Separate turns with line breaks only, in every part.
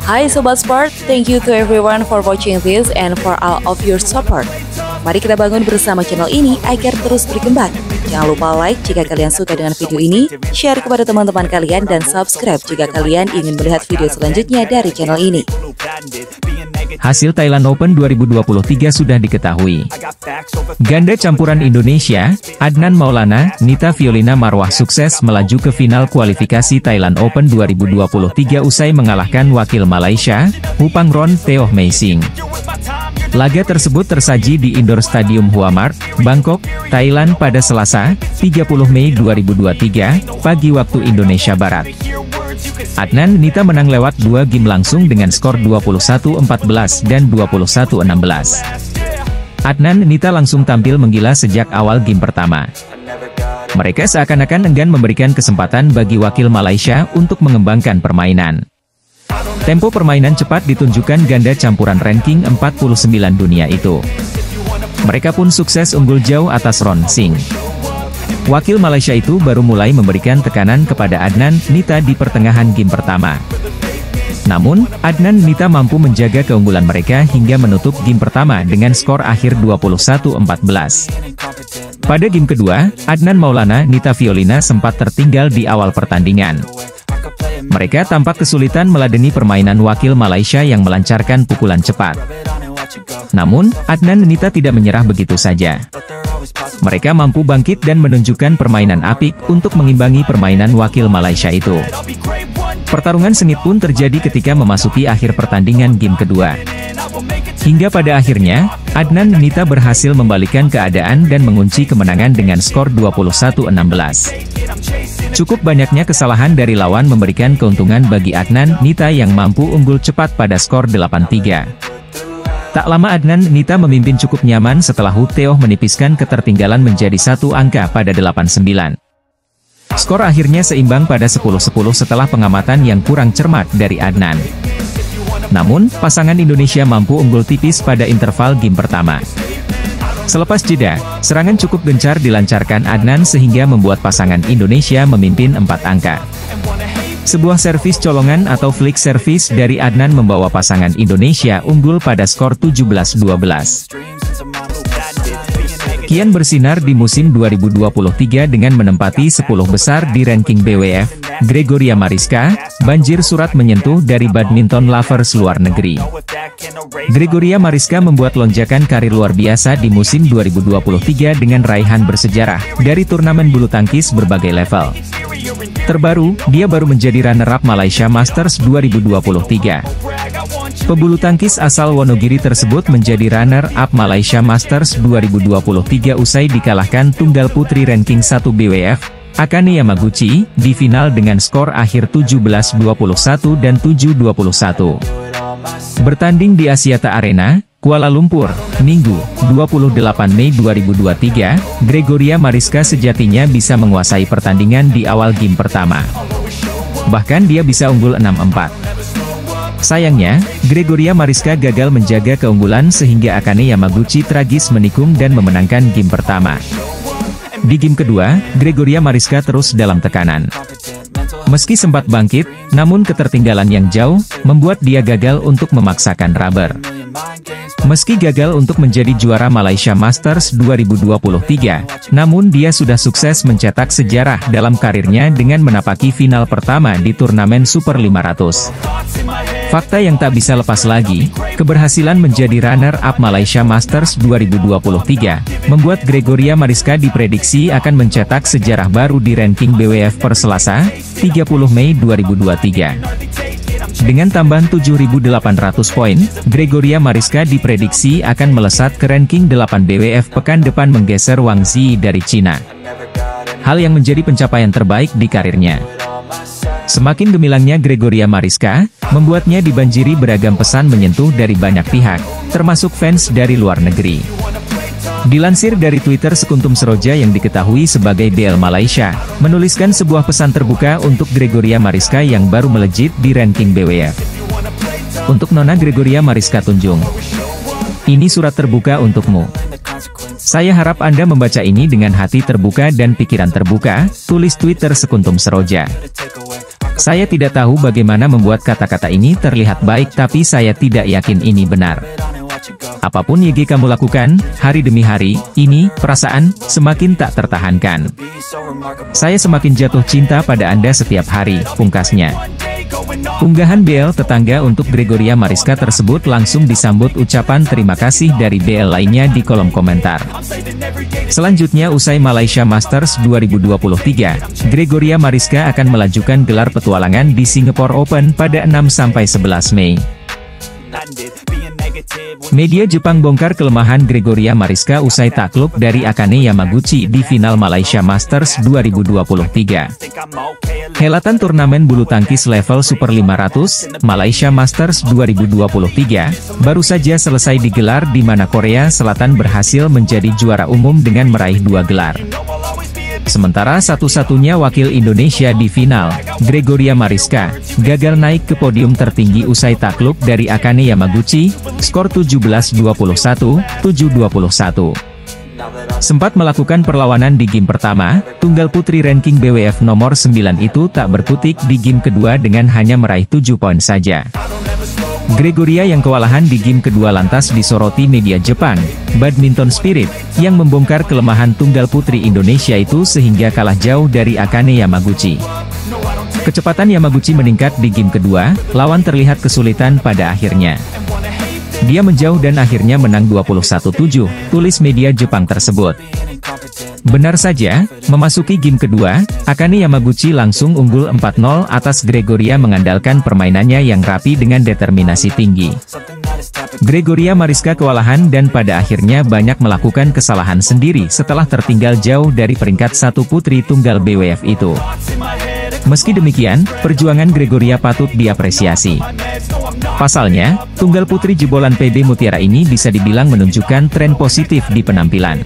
Hai Sobat Sport, thank you to everyone for watching this and for all of your support. Mari kita bangun bersama channel ini agar terus berkembang. Jangan lupa like jika kalian suka dengan video ini, share kepada teman-teman kalian, dan subscribe jika kalian ingin melihat video selanjutnya dari channel ini.
Hasil Thailand Open 2023 sudah diketahui. Ganda campuran Indonesia, Adnan Maulana, Nita Violina Marwah sukses melaju ke final kualifikasi Thailand Open 2023 usai mengalahkan wakil Malaysia, Hupangron Teoh Mei Sing. Laga tersebut tersaji di Indoor Stadium Hua Mart, Bangkok, Thailand pada Selasa, 30 Mei 2023, pagi waktu Indonesia Barat. Adnan Nita menang lewat 2 game langsung dengan skor 21-14 dan 21-16. Adnan Nita langsung tampil menggila sejak awal game pertama. Mereka seakan-akan enggan memberikan kesempatan bagi wakil Malaysia untuk mengembangkan permainan. Tempo permainan cepat ditunjukkan ganda campuran ranking 49 dunia itu. Mereka pun sukses unggul jauh atas Ron Sing. Wakil Malaysia itu baru mulai memberikan tekanan kepada Adnan Nita di pertengahan game pertama. Namun, Adnan Nita mampu menjaga keunggulan mereka hingga menutup game pertama dengan skor akhir 21-14. Pada game kedua, Adnan Maulana Nita Violina sempat tertinggal di awal pertandingan. Mereka tampak kesulitan meladeni permainan wakil Malaysia yang melancarkan pukulan cepat. Namun, Adnan Nita tidak menyerah begitu saja. Mereka mampu bangkit dan menunjukkan permainan apik untuk mengimbangi permainan wakil Malaysia itu. Pertarungan sengit pun terjadi ketika memasuki akhir pertandingan game kedua. Hingga pada akhirnya, Adnan Nita berhasil membalikkan keadaan dan mengunci kemenangan dengan skor 21-16. Cukup banyaknya kesalahan dari lawan memberikan keuntungan bagi Adnan Nita yang mampu unggul cepat pada skor 8-3. Tak lama Adnan Nita memimpin cukup nyaman setelah Hu Teoh menipiskan ketertinggalan menjadi 1 angka pada 8-9. Skor akhirnya seimbang pada 10-10 setelah pengamatan yang kurang cermat dari Adnan. Namun, pasangan Indonesia mampu unggul tipis pada interval game pertama. Selepas jeda, serangan cukup gencar dilancarkan Adnan sehingga membuat pasangan Indonesia memimpin 4 angka. Sebuah servis colongan atau flick service dari Adnan membawa pasangan Indonesia unggul pada skor 17-12. Kian bersinar di musim 2023 dengan menempati 10 besar di ranking BWF, Gregoria Mariska, banjir surat menyentuh dari badminton lovers luar negeri. Gregoria Mariska membuat lonjakan karir luar biasa di musim 2023 dengan raihan bersejarah dari turnamen bulu tangkis berbagai level. Terbaru, dia baru menjadi runner-up Malaysia Masters 2023. Pebulu tangkis asal Wonogiri tersebut menjadi runner-up Malaysia Masters 2023 usai dikalahkan tunggal putri ranking 1 BWF, Akane Yamaguchi, di final dengan skor akhir 17-21 dan 7-21. Bertanding di Axiata Arena, Kuala Lumpur, Minggu, 28 Mei 2023, Gregoria Mariska sejatinya bisa menguasai pertandingan di awal game pertama. Bahkan dia bisa unggul 6-4. Sayangnya, Gregoria Mariska gagal menjaga keunggulan sehingga Akane Yamaguchi tragis menikung dan memenangkan game pertama. Di game kedua, Gregoria Mariska terus dalam tekanan. Meski sempat bangkit, namun ketertinggalan yang jauh, membuat dia gagal untuk memaksakan rubber. Meski gagal untuk menjadi juara Malaysia Masters 2023, namun dia sudah sukses mencetak sejarah dalam karirnya dengan menapaki final pertama di turnamen Super 500. Fakta yang tak bisa lepas lagi, keberhasilan menjadi runner-up Malaysia Masters 2023, membuat Gregoria Mariska diprediksi akan mencetak sejarah baru di ranking BWF per Selasa, 30 Mei 2023. Dengan tambahan 7.800 poin, Gregoria Mariska diprediksi akan melesat ke ranking 8 BWF pekan depan menggeser Wang Zi dari Cina. Hal yang menjadi pencapaian terbaik di karirnya. Semakin gemilangnya Gregoria Mariska, membuatnya dibanjiri beragam pesan menyentuh dari banyak pihak, termasuk fans dari luar negeri. Dilansir dari Twitter, Sekuntum Seroja yang diketahui sebagai DL Malaysia, menuliskan sebuah pesan terbuka untuk Gregoria Mariska yang baru melejit di ranking BWF. Untuk Nona Gregoria Mariska Tunjung. Ini surat terbuka untukmu. Saya harap Anda membaca ini dengan hati terbuka dan pikiran terbuka, tulis Twitter Sekuntum Seroja. Saya tidak tahu bagaimana membuat kata-kata ini terlihat baik, tapi saya tidak yakin ini benar. Apapun yang kamu lakukan, hari demi hari, ini, perasaan, semakin tak tertahankan. Saya semakin jatuh cinta pada Anda setiap hari, pungkasnya. Unggahan BL tetangga untuk Gregoria Mariska tersebut langsung disambut ucapan terima kasih dari BL lainnya di kolom komentar. Selanjutnya, usai Malaysia Masters 2023, Gregoria Mariska akan melajukan gelar petualangan di Singapore Open pada 6-11 Mei. Media Jepang bongkar kelemahan Gregoria Mariska usai takluk dari Akane Yamaguchi di final Malaysia Masters 2023. Helatan turnamen bulu tangkis level Super 500, Malaysia Masters 2023, baru saja selesai digelar di mana Korea Selatan berhasil menjadi juara umum dengan meraih 2 gelar. Sementara satu-satunya wakil Indonesia di final, Gregoria Mariska, gagal naik ke podium tertinggi usai takluk dari Akane Yamaguchi, skor 17-21, 7-21. Sempat melakukan perlawanan di game pertama, tunggal putri ranking BWF nomor 9 itu tak berkutik di game kedua dengan hanya meraih 7 poin saja. Gregoria yang kewalahan di game kedua lantas disoroti media Jepang, Badminton Spirit, yang membongkar kelemahan tunggal putri Indonesia itu sehingga kalah jauh dari Akane Yamaguchi. Kecepatan Yamaguchi meningkat di game kedua, lawan terlihat kesulitan pada akhirnya. Dia menjauh dan akhirnya menang 21-7, tulis media Jepang tersebut. Benar saja, memasuki game kedua, Akane Yamaguchi langsung unggul 4-0 atas Gregoria mengandalkan permainannya yang rapi dengan determinasi tinggi. Gregoria Mariska kewalahan dan pada akhirnya banyak melakukan kesalahan sendiri setelah tertinggal jauh dari peringkat 1 putri tunggal BWF itu. Meski demikian, perjuangan Gregoria patut diapresiasi. Pasalnya, tunggal putri jebolan PB Mutiara ini bisa dibilang menunjukkan tren positif di penampilan.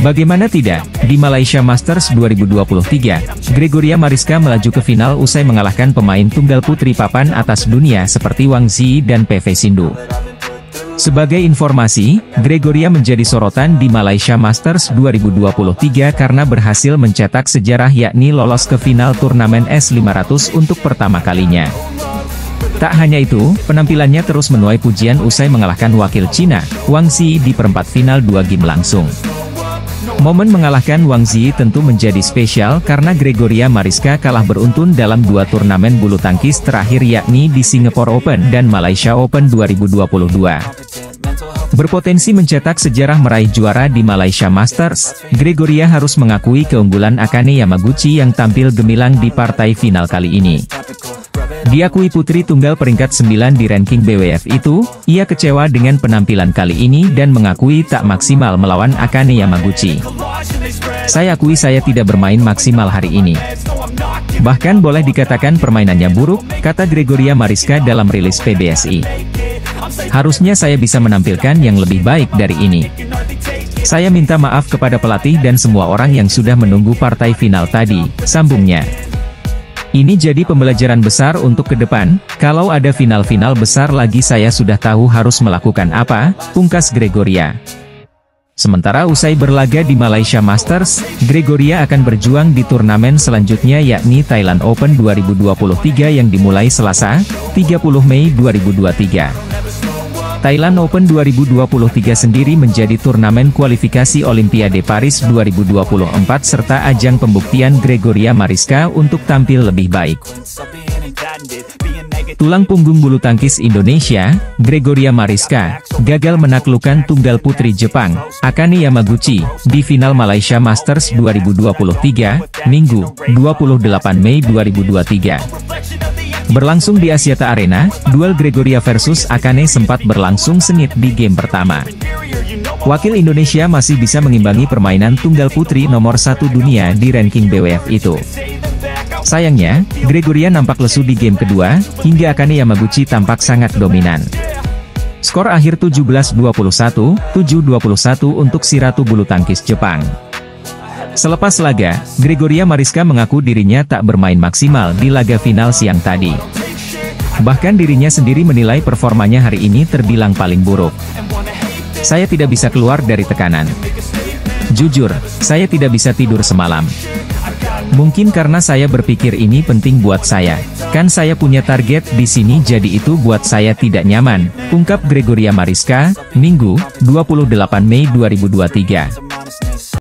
Bagaimana tidak, di Malaysia Masters 2023, Gregoria Mariska melaju ke final usai mengalahkan pemain tunggal putri papan atas dunia seperti Wang Zhi dan PV Sindhu. Sebagai informasi, Gregoria menjadi sorotan di Malaysia Masters 2023 karena berhasil mencetak sejarah yakni lolos ke final turnamen S500 untuk pertama kalinya. Tak hanya itu, penampilannya terus menuai pujian usai mengalahkan wakil Cina, Wang Zhi di perempat final 2 game langsung. Momen mengalahkan Wang Zhi tentu menjadi spesial karena Gregoria Mariska kalah beruntun dalam 2 turnamen bulu tangkis terakhir yakni di Singapore Open dan Malaysia Open 2022. Berpotensi mencetak sejarah meraih juara di Malaysia Masters, Gregoria harus mengakui keunggulan Akane Yamaguchi yang tampil gemilang di partai final kali ini. Diakui putri tunggal peringkat 9 di ranking BWF itu, ia kecewa dengan penampilan kali ini dan mengakui tak maksimal melawan Akane Yamaguchi. Saya akui saya tidak bermain maksimal hari ini. Bahkan boleh dikatakan permainannya buruk, kata Gregoria Mariska dalam rilis PBSI. Harusnya saya bisa menampilkan yang lebih baik dari ini. Saya minta maaf kepada pelatih dan semua orang yang sudah menunggu partai final tadi, sambungnya. Ini jadi pembelajaran besar untuk ke depan, kalau ada final-final besar lagi saya sudah tahu harus melakukan apa, pungkas Gregoria. Sementara usai berlaga di Malaysia Masters, Gregoria akan berjuang di turnamen selanjutnya yakni Thailand Open 2023 yang dimulai Selasa, 30 Mei 2023. Thailand Open 2023 sendiri menjadi turnamen kualifikasi Olimpiade Paris 2024 serta ajang pembuktian Gregoria Mariska untuk tampil lebih baik. Tulang punggung bulu tangkis Indonesia, Gregoria Mariska, gagal menaklukkan tunggal putri Jepang, Akane Yamaguchi, di final Malaysia Masters 2023, Minggu, 28 Mei 2023. Berlangsung di Axiata Arena, duel Gregoria versus Akane sempat berlangsung sengit di game pertama. Wakil Indonesia masih bisa mengimbangi permainan tunggal putri nomor 1 dunia di ranking BWF itu. Sayangnya, Gregoria nampak lesu di game kedua, hingga Akane Yamaguchi tampak sangat dominan. Skor akhir 17-21, 7-21 untuk si ratu bulu tangkis Jepang. Selepas laga, Gregoria Mariska mengaku dirinya tak bermain maksimal di laga final siang tadi. Bahkan dirinya sendiri menilai performanya hari ini terbilang paling buruk. Saya tidak bisa keluar dari tekanan. Jujur, saya tidak bisa tidur semalam. Mungkin karena saya berpikir ini penting buat saya. Kan saya punya target di sini jadi itu buat saya tidak nyaman, ungkap Gregoria Mariska, Minggu, 28 Mei 2023.